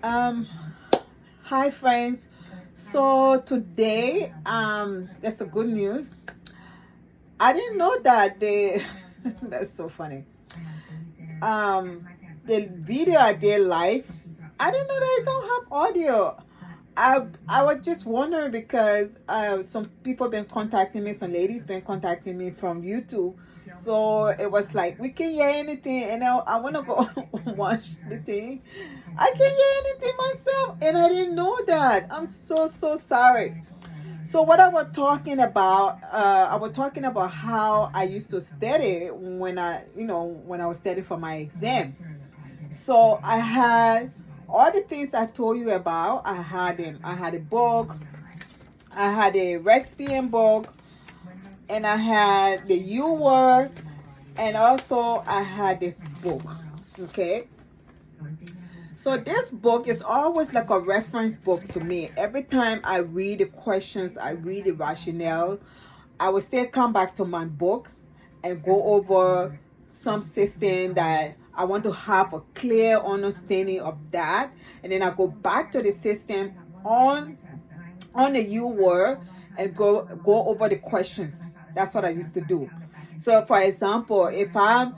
Um, Hi friends. So today, that's a good news. I didn't know that they that's so funny. Um, the video I did live, I didn't know that I don't have audio. I was just wondering because some people been contacting me, some ladies been contacting me from YouTube. So it was like we can hear anything, and I want to go watch the thing. I can hear anything myself, and I didn't know that. I'm so sorry. So what I was talking about how I used to study when I was studying for my exam. So I had all the things I told you about. I had them. I had a book. I had a Rexpian book, and I had the U word, and also I had this book. Okay. So this book is always like a reference book to me. Every time I read the questions, I read the rationale, I will still come back to my book and go over some system that I want to have a clear understanding of that. And then I go back to the system on the U word and go over the questions. That's what I used to do. So for example, if I'm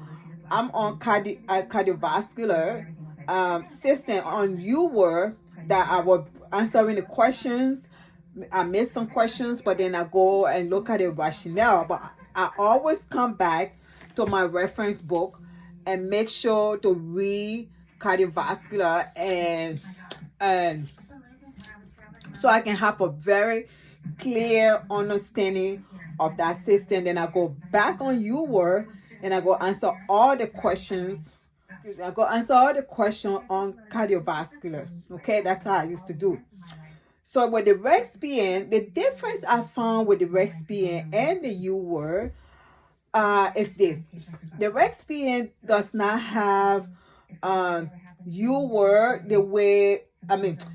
on cardiovascular system on U word that I was answering the questions. I missed some questions, but then I go and look at the rationale. But I always come back to my reference book and make sure to read cardiovascular and so I can have a very clear understanding of that system. Then I go back on UWord and I go answer all the questions. I go answer all the questions on cardiovascular. Okay, that's how I used to do. So with the RexPN, the difference I found with the RexPN and the UWord is this. The RexPN does not have UWord the way,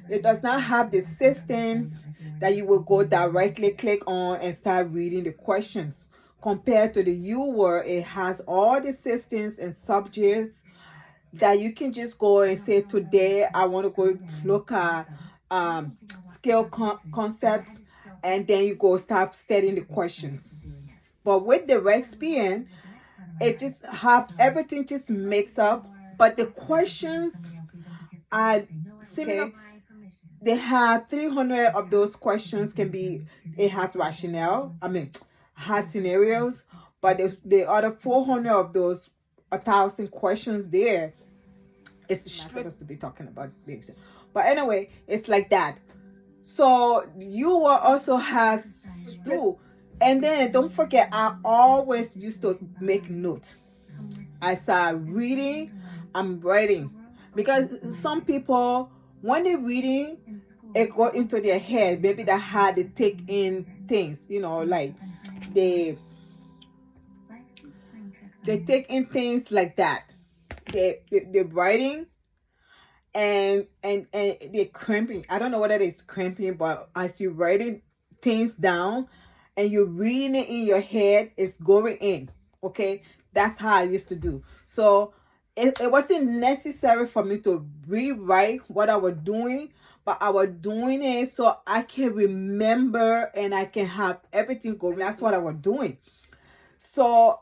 it does not have the systems that you will go directly click on and start reading the questions. Compared to the UWord, it has all the systems and subjects that you can just go and say, today I want to go look at skill concepts, and then you go start studying the questions. But with the RexPN, it just have everything just mix up, but the questions are similar. They have 300 of those questions can be, it has rationale, has scenarios, but the other 400 of those 1,000 questions there, it's supposed to be talking about the exam. But anyway, it's like that. So you will also has two. And then don't forget, I always used to make notes. As I reading, I'm writing. Because some people, when they're reading, it go into their head. Maybe they had to take in things, like they they take in things like that. They're writing and they're cramping. I don't know whether it's cramping, but as you're writing things down and you're reading it in your head, it's going in. Okay, that's how I used to do. So it wasn't necessary for me to rewrite what I was doing, but I was doing it so I can remember and I can have everything going. That's what I was doing. So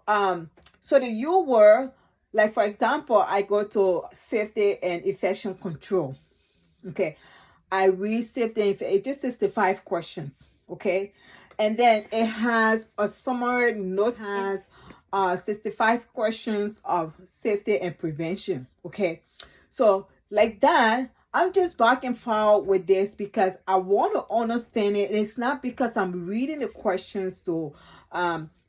so the U word, like for example, I go to safety and infection control. Okay, I read safety. It just is the 5 questions. Okay, and then it has a summary note. Has 65 questions of safety and prevention. Okay, so like that. I'm just back and forth with this because I want to understand it. It's not because I'm reading the questions to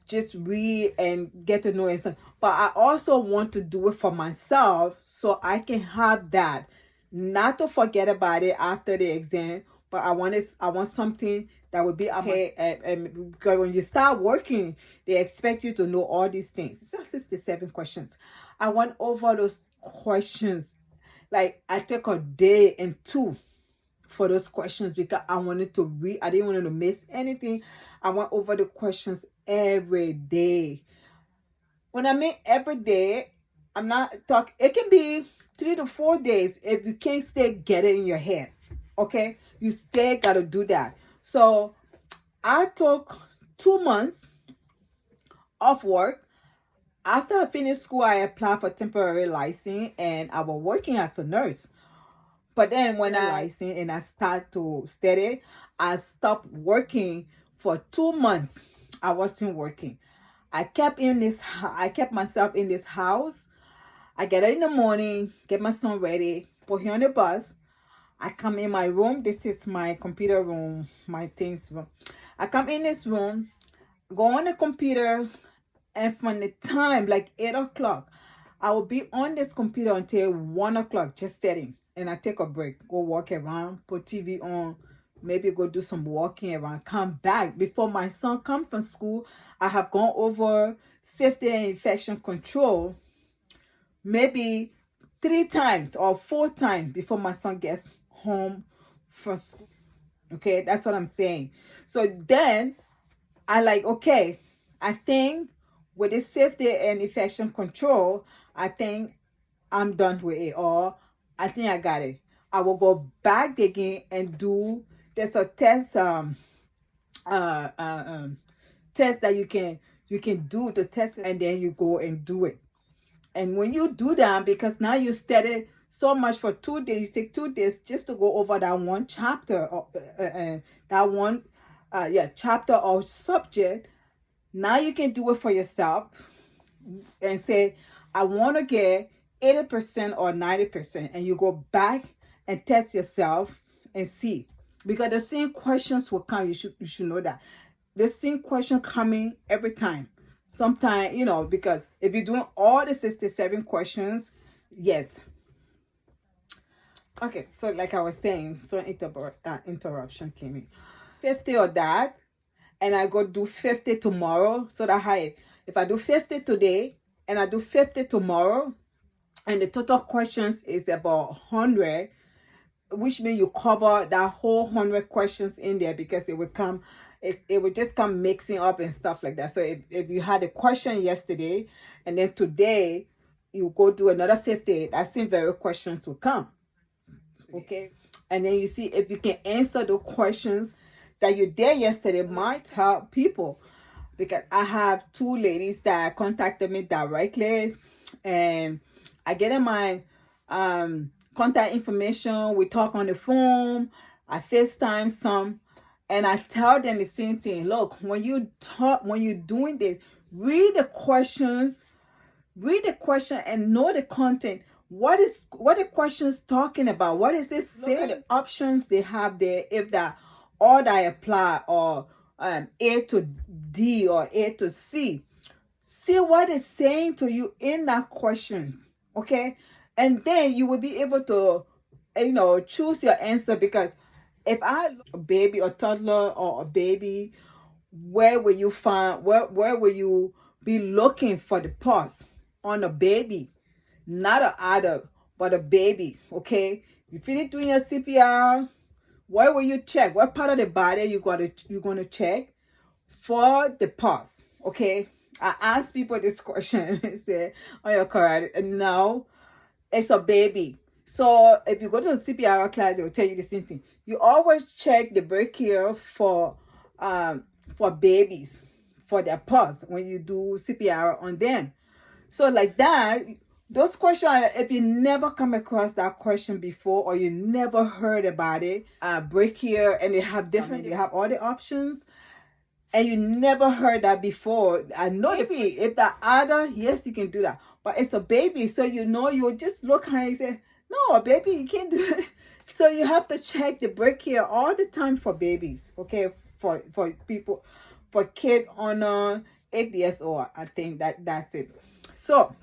just read and get to know it, but I also want to do it for myself so I can have that, not to forget about it after the exam. But I want something that would be okay. And because when you start working, they expect you to know all these things. That's 67 questions. I went over those questions. Like I took a day and two for those questions because I wanted to read. I didn't want to miss anything. I went over the questions every day. When I mean every day, I'm not talking. It can be 3 to 4 days if you can't stay get it in your head. Okay, you still gotta do that. So I took 2 months off work. After I finished school, I applied for temporary license and I was working as a nurse. But then when I licensed and I start to study, I stopped working for 2 months. I wasn't working. I kept myself in this house. I get up in the morning, get my son ready, put him on the bus. I come in my room. This is my computer room, my things room. I come in this room, go on the computer, and from the time like 8 o'clock, I will be on this computer until 1 o'clock, just studying. And I take a break, go walk around, put TV on, maybe go do some walking around, come back. Before my son comes from school, I have gone over safety and infection control maybe 3 times or 4 times before my son gets home from school. Okay, that's what I'm saying. So then I like, okay, I think with the safety and infection control, I think I'm done with it, or I think I got it. I will go back again and do, there's a test test that you can do the test, and then you go and do it. And when you do that, because now you studied so much for 2 days, take 2 days just to go over that one chapter or chapter or subject. Now you can do it for yourself and say, I want to get 80% or 90%, and you go back and test yourself and see, because the same questions will come. You should know that the same question coming every time. Sometimes, because if you're doing all the 67 questions, yes. Okay, so like I was saying, so interruption came in. 50 of that, and I go do 50 tomorrow. So that if I do 50 today and I do 50 tomorrow, and the total questions is about 100, which means you cover that whole 100 questions in there, because it would come, it would just come mixing up and stuff like that. So if you had a question yesterday and then today you go do another 50, that same very questions will come. Okay, and then you see if you can answer the questions that you did yesterday, might help people. Because I have 2 ladies that contacted me directly, and I get in my contact information. We talk on the phone. I FaceTime some, and I tell them the same thing. Look, when you're doing this, read the questions and know the content. What the questions talking about? What is this saying? Look at the options they have there. If that order I apply, or A to D or A to C. See what it's saying to you in that questions, okay? And then you will be able to, choose your answer. Because if I look at a baby or toddler or a baby, where will you will you be looking for the pulse on a baby? Not an adult, but a baby, okay? You finish doing your CPR, where will you check? What part of the body you're gonna check for the pulse? Okay, I ask people this question. They say, "Oh, you're correct." No, it's a baby. So if you go to the CPR class, they'll tell you the same thing. You always check the brachial for babies, for their pulse when you do CPR on them. So like that. Those questions, if you never come across that question before, or you never heard about it, break here, and they have all the options, and you never heard that before. I know if the other, yes, you can do that, but it's a baby, so you'll just look and say, no, baby, you can't do it. So you have to check the break here all the time for babies, okay, for people, for kids on 8 years old. I think that's it. So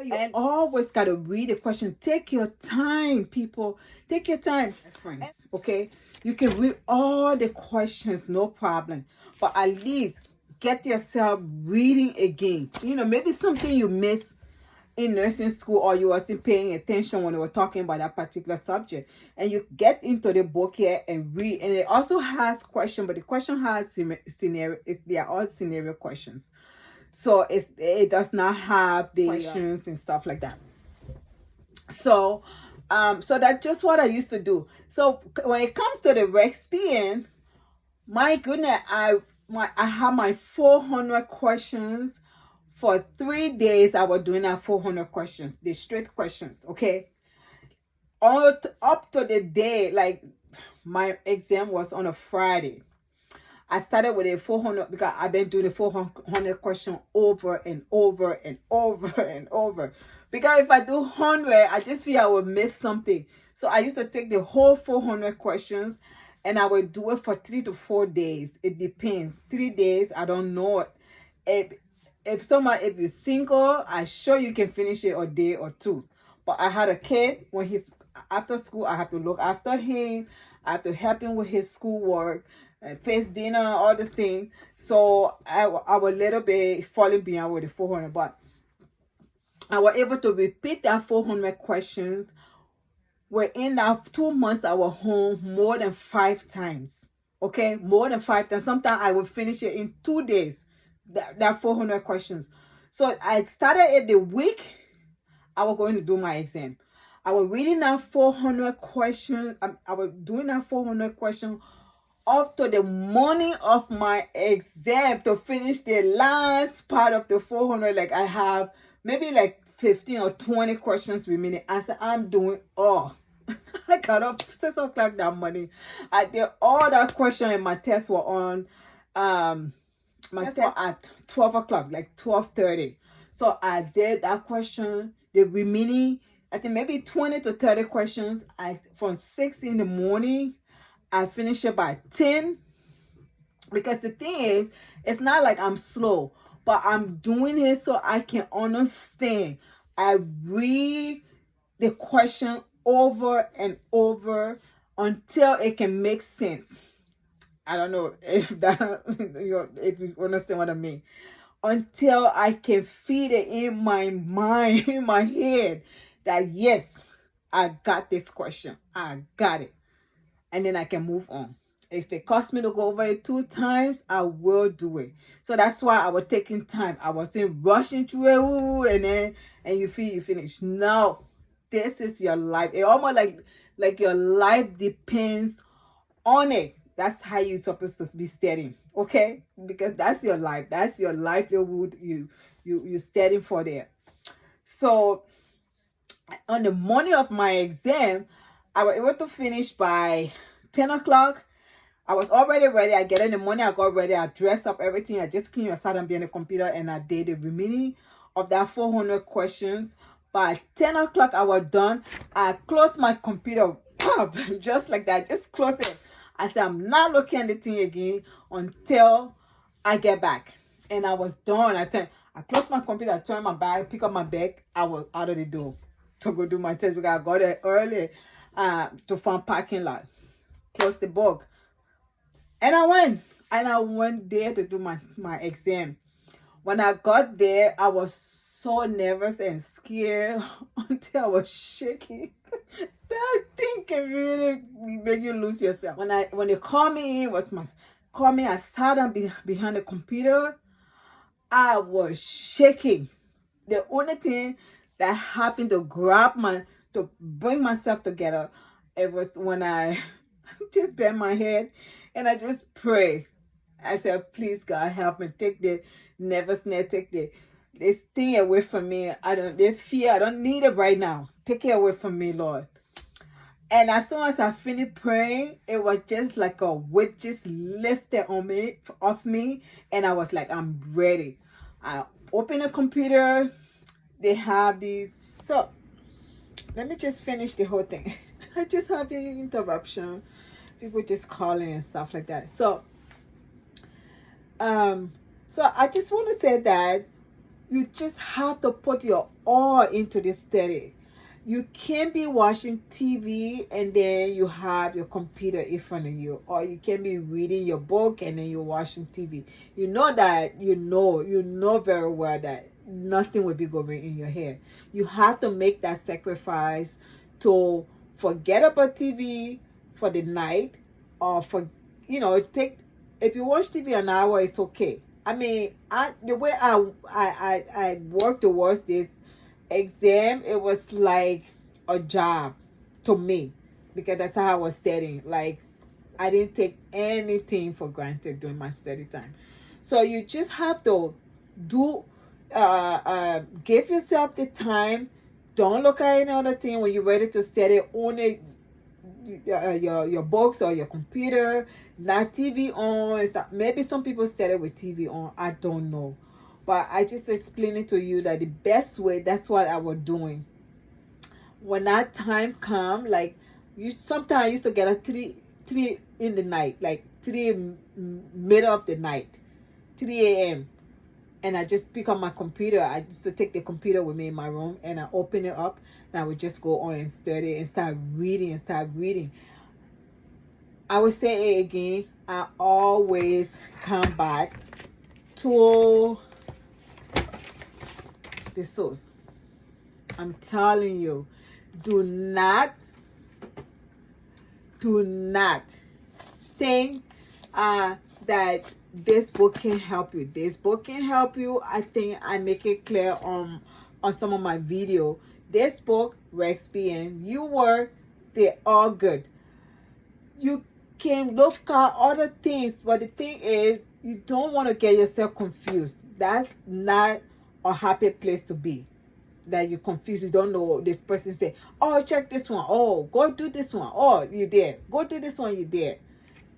you always got to read the question. Take your time, people. Take your time, friends. Okay, you can read all the questions, no problem. But at least get yourself reading again. Maybe something you missed in nursing school, or you wasn't paying attention when they were talking about that particular subject, and you get into the book here and read. And it also has questions, but the question has scenario. They are all scenario questions. So it does not have the questions and stuff like that. So so that's just what I used to do. So when it comes to the Rexpian, my goodness, I have my 400 questions for 3 days. I was doing that 400 questions, the straight questions, okay? Up to the day, like my exam was on a Friday. I started with a 400 because I've been doing the 400 question over and over and over and over. Because if I do 100, I just feel I will miss something. So I used to take the whole 400 questions and I would do it for 3 to 4 days. It depends. 3 days, I don't know. If you're single, I sure you can finish it a day or two. But I had a kid. When he after school, I have to look after him. I have to help him with his schoolwork and face dinner, all this thing. So I was a little bit falling behind with the 400, but I was able to repeat that 400 questions. Within that 2 months, I was home more than 5 times. Okay, more than 5 times. Sometimes I would finish it in 2 days. That 400 questions. So I started it the week I was going to do my exam. I was reading that 400 questions. I was doing that 400 questions up to the morning of my exam to finish the last part of the 400. Like I have maybe like 15 or 20 questions remaining. I said, I'm doing all. I got up 6 o'clock that morning. I did all that question and my tests were on my test at 12 o'clock, like 12:30. So I did that question, the remaining, I think maybe 20 to 30 questions. From 6 in the morning, I finished it by 10. Because the thing is, it's not like I'm slow, but I'm doing it so I can understand. I read the question over and over until it can make sense. I don't know if that if you understand what I mean. Until I can feed it in my mind, in my head, that yes, I got this question. I got it. And then I can move on. If it costs me to go over it 2 times, I will do it. So that's why I was taking time. I wasn't rushing through it, ooh, and you feel you finish. No, this is your life. It almost like your life depends on it. That's how you're supposed to be studying, okay? Because that's your life. That's your livelihood. You studying for there. So on the morning of my exam, I was able to finish by 10 o'clock. I was already ready. I get in the morning, I got ready, I dressed up everything. I just came outside and be on the computer and I did the remaining of that 400 questions. By 10 o'clock, I was done. I closed my computer, pop, just like that. Just close it. I said, I'm not looking at the thing again until I get back. And I was done. I closed my computer, I turned my bag, pick up my bag. I was out of the door to go do my test because I got there early to find parking lot. Close the book. And I went there to do my exam. When I got there, I was so nervous and scared until I was shaking. That thing can really make you lose yourself. When they called me in, I sat down behind the computer. I was shaking. The only thing that happened to bring myself together, it was when I just bent my head and I just pray. I said, please God, help me. Take the nervousness, take this thing away from me. The fear, I don't need it right now. Take it away from me, Lord. And as soon as I finished praying, it was just like a weight just lifted off me. And I was like, I'm ready. I opened the computer. They have these. So let me just finish the whole thing. I just have an interruption. People just calling and stuff like that. So I just want to say that you just have to put your all into this study. You can't be watching TV and then you have your computer in front of you, or you can be reading your book and then you're watching TV. You know that you know very well that nothing will be going in your head. You have to make that sacrifice to forget about TV for the night, or if you watch TV an hour, it's okay. I mean, the way I work towards this exam, it was like a job to me, because that's how I was studying. Like, I didn't take anything for granted during my study time. So you just have to do, give yourself the time. Don't look at any other thing when you're ready to study. Only your books or your computer, not TV on. It's not, maybe some people study with TV on. I don't know, but I just explained it to you that the best way. That's what I was doing. When that time come, like, you sometimes I used to get a three in the night, like middle of the night, 3 a.m. And I just pick up my computer. I used to take the computer with me in my room, and I open it up, and I would just go on and study and start reading. I would say it again. I always come back to the source. I'm telling you, do not think that this book can help you. This book can help you. I think I make it clear on some of my video. This book, RexPM, they're all good. You can look at other things, but the thing is, you don't want to get yourself confused. That's not a happy place to be. That you're confused, you don't know. This person say, oh, check this one, oh, go do this one, oh, you're there, go do this one, you're there.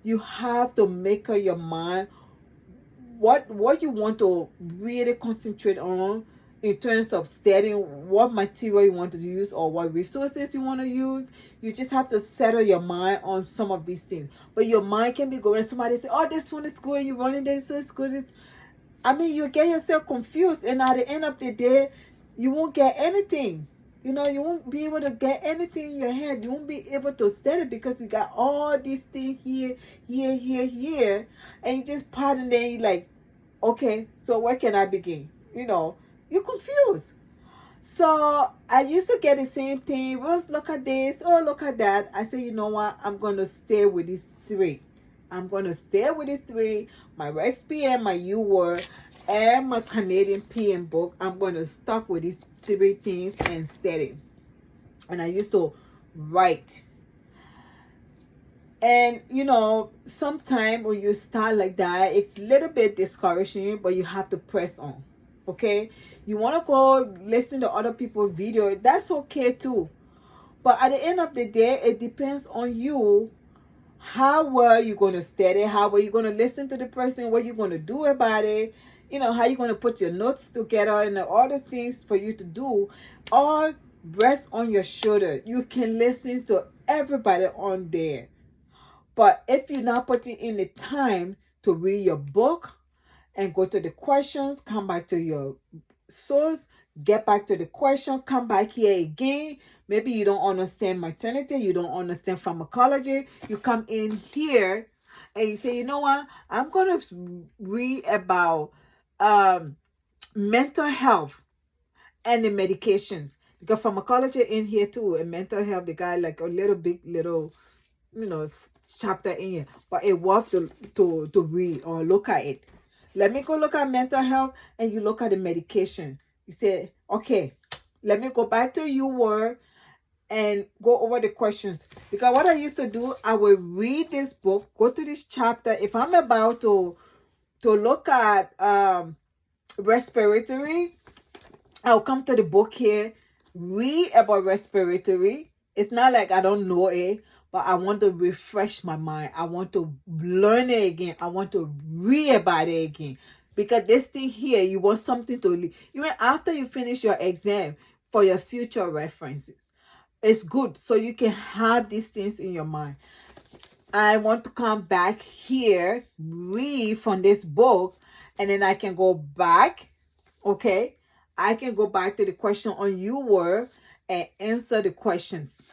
You have to make up your mind what you want to really concentrate on in terms of studying, what material you want to use or what resources you want to use. You just have to settle your mind on some of these things. But your mind can be going, somebody say, oh, this one is good, you're running this, so it's good. You get yourself confused, and at the end of the day, you won't get anything. You won't be able to get anything in your head. You won't be able to study because you got all these things here, and you just part, and then you're like, okay, so where can I begin? You're confused. So I used to get the same thing. Rose, look at this. Oh, look at that. I said, you know what? I'm going to stay with these three. I'm going to stay with the three. My RexPM, my UWorld, and my Canadian PM book. I'm going to stuck with these three things and study. And I used to write. And sometimes when you start like that, it's a little bit discouraging, but you have to press on. Okay, you want to go listen to other people's video, that's okay too. But at the end of the day, it depends on you. How well you're going to study, how well you're going to listen to the person, what you're going to do about it, how you're going to put your notes together, and all those things for you to do, all rest on your shoulder. You can listen to everybody on there. But if you're not putting in the time to read your book and go to the questions, come back to your source, get back to the question, come back here again. Maybe you don't understand maternity, you don't understand pharmacology. You come in here and you say, you know what? I'm going to read about mental health and the medications. Because pharmacology in here too, and mental health, they got like a little chapter in here. But it worth to read or look at it. Let me go look at mental health, and you look at the medication. You say, okay, let me go back to UWorld and go over the questions. Because what I used to do, I will read this book, go to this chapter. If I'm about to look at respiratory, I'll come to the book here, read about respiratory. It's not like I don't know it, but I want to refresh my mind. I want to learn it again. I want to read about it again. Because this thing here, you want something to, even after you finish your exam, for your future references. It's good. So you can have these things in your mind. I want to come back here, read from this book, and then I can go back. Okay. I can go back to the question on UWorld and answer the questions.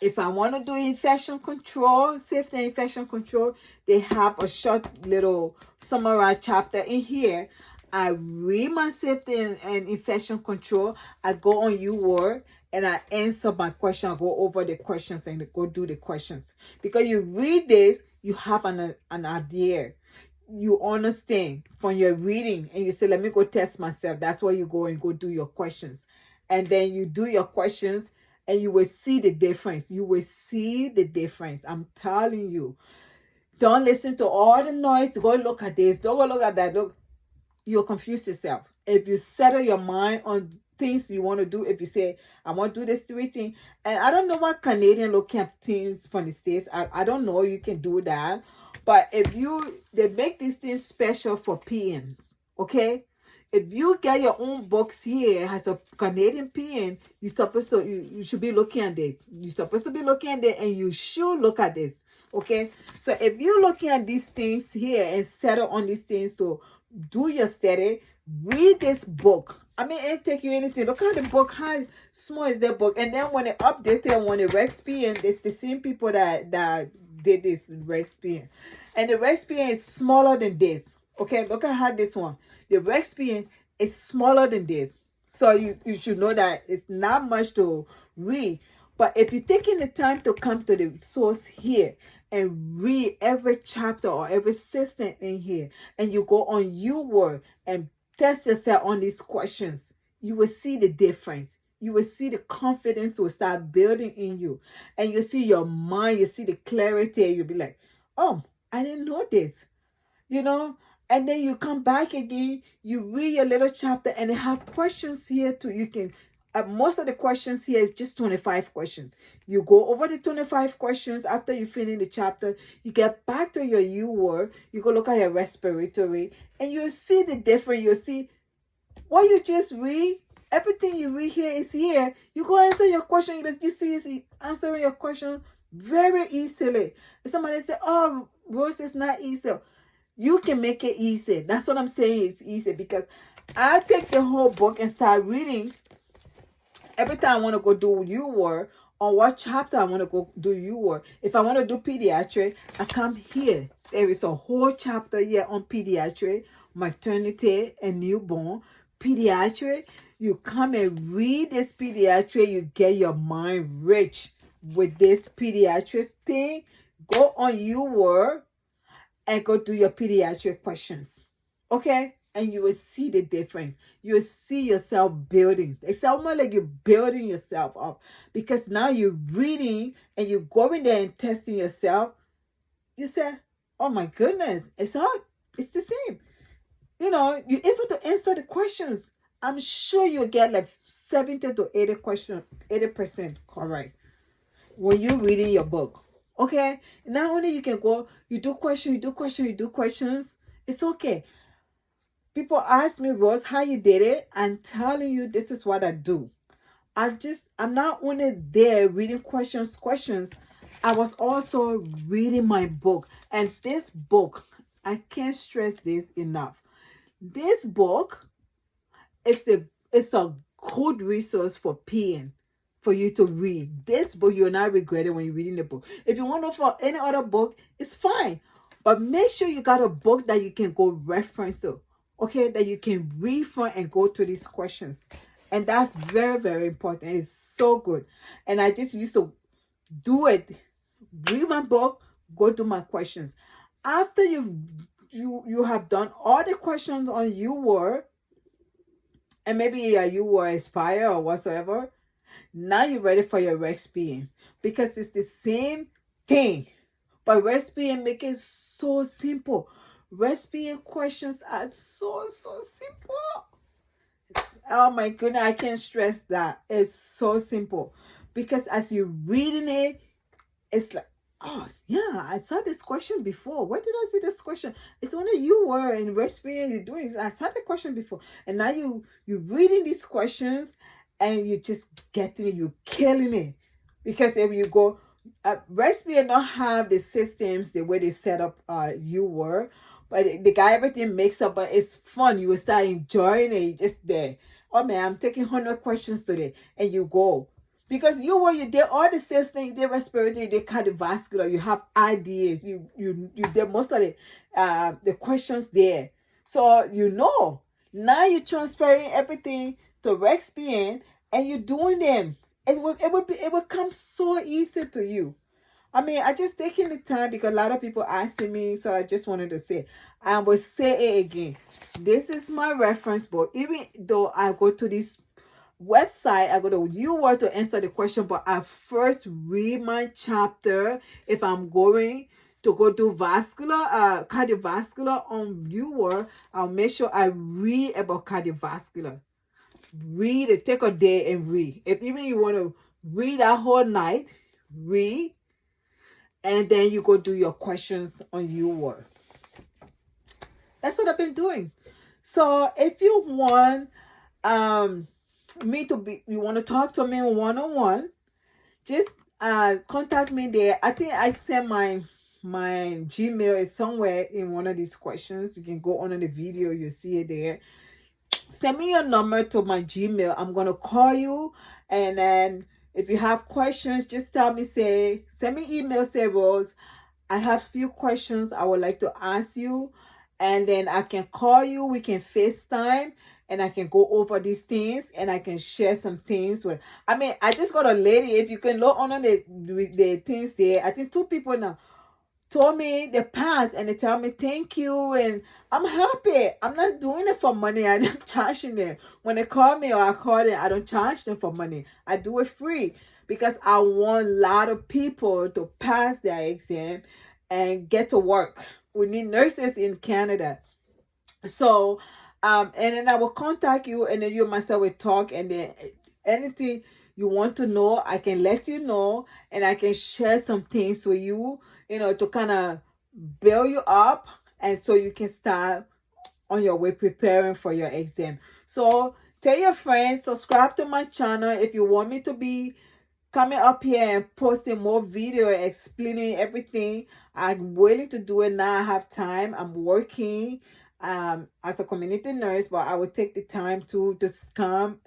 If I want to do infection control, safety and infection control, they have a short little summary chapter in here. I read my safety and infection control. I go on UWorld and I answer my question. I go over the questions and go do the questions. Because you read this, you have an idea. You understand from your reading, and you say, let me go test myself. That's where you go and go do your questions. And then you do your questions, and you will see the difference. You will see the difference. I'm telling you. Don't listen to all the noise. Go look at this. Don't go look at that. Look, you'll confuse yourself. If you settle your mind on things you want to do, if you say, I want to do this 3 things, and I don't know what Canadian looking at things from the States. I don't know. You can do that. But if they make these things special for PNs, okay? If you get your own books here as a Canadian PN, you should be looking at it. You're supposed to be looking at it, and you should look at this. Okay, so if you're looking at these things here and settle on these things to do your study, read this book. I mean, it take you anything. Look at the book, how small is that book? And then when it updated, when the RexPN, it's the same people that did this RexPN, and the RexPN is smaller than this. Okay, look at how this one, the RexPN is smaller than this. So you should know that it's not much to read. But if you're taking the time to come to the source here and read every chapter or every system in here, and you go on YouWord and test yourself on these questions, you will see the difference. You will see the confidence will start building in you. And you see your mind, you see the clarity, and you'll be like, oh, I didn't know this. You know? And then you come back again, you read your little chapter, and they have questions here too. You can most of the questions here is just 25 questions. You go over the 25 questions. After you finish the chapter, you get back to your YouWord. You go look at your respiratory, and you'll see the difference. You'll see what you just read. Everything you read here is here. You go answer your question. You see is answering your question very easily. If somebody say, oh, Rose, is not easy. You can make it easy. That's what I'm saying. It's easy because I take the whole book and start reading. Every time I want to go do YouWord, on what chapter I want to go do YouWord. If I want to do pediatric, I come here. There is a whole chapter here on pediatric, maternity and newborn. Pediatric, you come and read this pediatric, you get your mind rich with this pediatric thing. Go on YouWord and go do your pediatric questions. Okay? And you will see the difference. You will see yourself building. It's almost like you're building yourself up. Because now you're reading and you're going there and testing yourself. You say, oh my goodness, it's hard. It's the same. You know, you're able to answer the questions. I'm sure you'll get like 70 to 80% correct when you're reading your book. Okay? Not only you can go, you do questions. It's okay. People ask me, Rose, how you did it? I'm telling you, this is what I do. I'm not only there reading questions. I was also reading my book. And this book, I can't stress this enough. This book it's a good resource for PN, for you to read. This book, you'll not regret it when you're reading the book. If you want to look for any other book, it's fine. But make sure you got a book that you can go reference to. Okay, that you can read from and go to these questions. And that's very, very important. It's so good. And I just used to do it. Read my book, go do my questions. After you have done all the questions on YouWord, and maybe you were Aspire or whatsoever, now you're ready for your RexPN. Because it's the same thing. But RexPN make it so simple. RexPN questions are so simple. Oh my goodness, I can't stress that. It's so simple. Because as you're reading it, it's like, oh yeah, I saw this question before. Where did I see this question? It's only YouWord in RexPN you're doing. I saw the question before. And now you're reading these questions and you're just getting it, you're killing it. Because if you go, RexPN don't have the systems the way they set up YouWord. But they got everything mixed up, but it's fun. You will start enjoying it. You're just there. Oh man, I'm taking 100 questions today. And you go. Because you did all the systems, you did respiratory, you did cardiovascular, you have ideas, you did most of the questions there. So you know. Now you're transferring everything to RexPN and you're doing them. It will come so easy to you. I mean, I just taking the time because a lot of people asking me, so I just wanted to say. I will say it again. This is my reference book. Even though I go to this website. I go to UWorld to answer the question, but I first read my chapter. If I'm going to go do cardiovascular on UWorld, I'll make sure I read about cardiovascular. Read it. Take a day and read. If even you want to read that whole night, read, and then you go do your questions on UWorld. That's what I've been doing. So if you want you want to talk to me one-on-one, just contact me there. I think I sent my Gmail is somewhere in one of these questions. You can go on the video, you see it there. Send me your number to my Gmail. I'm gonna call you, and then if you have questions, just tell me, send me email, say, Rose, I have few questions I would like to ask you, and then I can call you, we can FaceTime, and I can go over these things, and I can share some things with. I just got a lady. If you can look on the things there, I think 2 people now told me they passed, and they tell me thank you, and I'm happy. I'm not doing it for money. I'm not charging them. When they call me or I call them, I don't charge them for money. I do it free because I want a lot of people to pass their exam and get to work. We need nurses in Canada. So and then I will contact you, and then you and myself will talk, and then anything you want to know, I can let you know, and I can share some things with you, to kind of build you up, and so you can start on your way preparing for your exam. So tell your friends, subscribe to my channel if you want me to be coming up here and posting more video explaining everything. I'm willing to do it now. I have time. I'm working as a community nurse, but I will take the time to just come,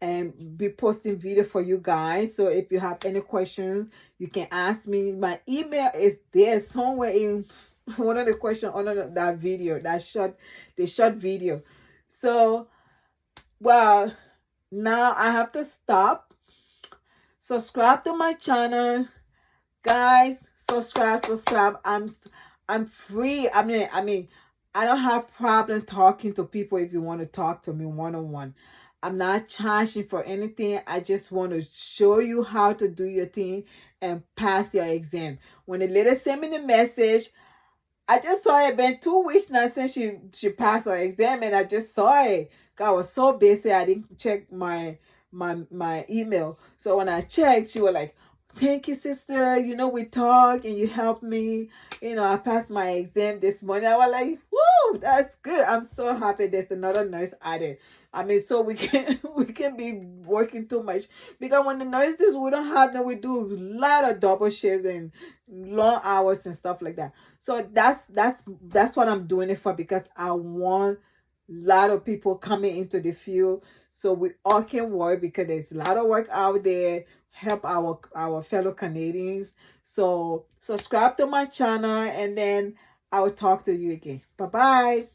and be posting video for you guys. So if you have any questions, you can ask me. My email is there somewhere in one of the questions on that video, the short video. So, well, now I have to stop. Subscribe to my channel, guys. Subscribe. I'm free. I don't have problem talking to people. If you want to talk to me one-on-one, I'm not charging for anything. I just want to show you how to do your thing and pass your exam. When the lady sent me the message, I just saw it. Been 2 weeks now since she passed her exam, and I just saw it. I was so busy, I didn't check my email. So when I checked, she was like, thank you, sister. We talk and you helped me. I passed my exam this morning. I was like, whoa, that's good. I'm so happy there's another nurse added. So we can be working too much, because when the nurses, we don't have them, we do a lot of double shifts and long hours and stuff like that. So that's what I'm doing it for, because I want a lot of people coming into the field so we all can work, because there's a lot of work out there. Help our fellow Canadians. So subscribe to my channel, and then I will talk to you again. Bye-bye.